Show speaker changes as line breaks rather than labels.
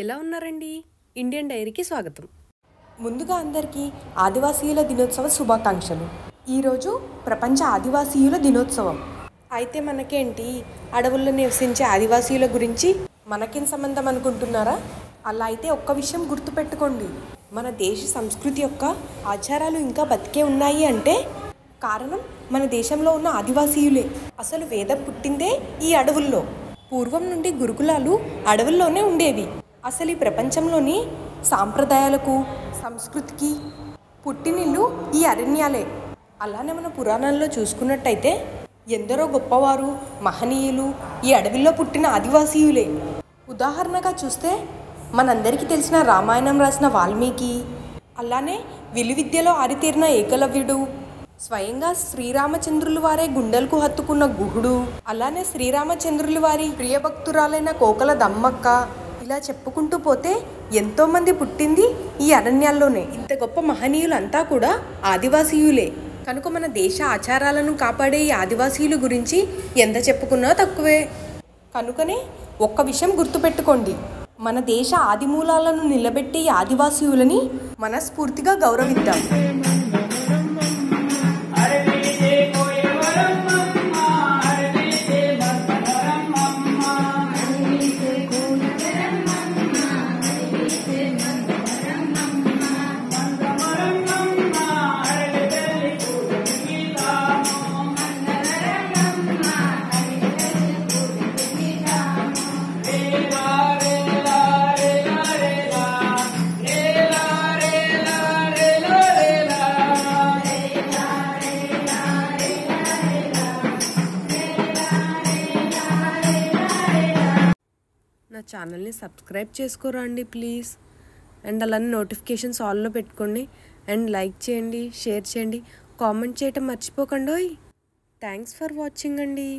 ఎలా ఉన్నారండి? ఇండియన్ డైరీకి స్వాగతం.
ముందుగా అందరికీ ఆదివాసీయుల దినోత్సవ శుభాకాంక్షలు. ఈరోజు ప్రపంచ ఆదివాసీయుల దినోత్సవం. అయితే మనకేంటి అడవుల్లో నివసించే ఆదివాసీయుల గురించి మనకేం సంబంధం అనుకుంటున్నారా? అలా అయితే ఒక్క విషయం గుర్తుపెట్టుకోండి, మన దేశ సంస్కృతి యొక్క ఆచారాలు ఇంకా బతికే ఉన్నాయి అంటే కారణం మన దేశంలో ఉన్న ఆదివాసీయులే. అసలు వేదం పుట్టిందే ఈ అడవుల్లో. పూర్వం నుండి గురుకులాలు అడవుల్లోనే ఉండేవి. అసలు ఈ ప్రపంచంలోని సాంప్రదాయాలకు సంస్కృతికి పుట్టినిల్లు ఈ అరణ్యాలే. అలానే మన పురాణాల్లో చూసుకున్నట్టయితే ఎందరో గొప్పవారు మహనీయులు ఈ అడవిలో పుట్టిన ఆదివాసీయులే. ఉదాహరణగా చూస్తే మనందరికీ తెలిసిన రామాయణం రాసిన వాల్మీకి, అలానే విలువిద్యలో ఆరితేరిన ఏకలవ్యుడు, స్వయంగా శ్రీరామచంద్రుల వారే గుండెలకు హత్తుకున్న గుహుడు, అలానే శ్రీరామచంద్రుల వారి ప్రియభక్తురాలైన కోకల దమ్మక్క, ఇలా చెప్పుకుంటూ పోతే ఎంతోమంది పుట్టింది ఈ అరణ్యాల్లోనే. ఇంత గొప్ప మహనీయులంతా కూడా ఆదివాసీయులే. కనుక మన దేశ ఆచారాలను కాపాడే ఈ ఆదివాసీయుల గురించి ఎంత చెప్పుకున్నా తక్కువే. కనుకనే ఒక్క విషయం గుర్తుపెట్టుకోండి, మన దేశ ఆదిమూలాలను నిలబెట్టే ఈ ఆదివాసీయులని మనస్ఫూర్తిగా గౌరవిద్దాం.
నా ఛానల్ని సబ్స్క్రైబ్ చేసుకోరా అండి ప్లీజ్. అండ్ అలానే నోటిఫికేషన్స్ ఆల్లో పెట్టుకోండి. అండ్ లైక్ చేయండి, షేర్ చేయండి, కామెంట్ చేయటం మర్చిపోకండి. థ్యాంక్స్ ఫర్ వాచింగ్ అండి.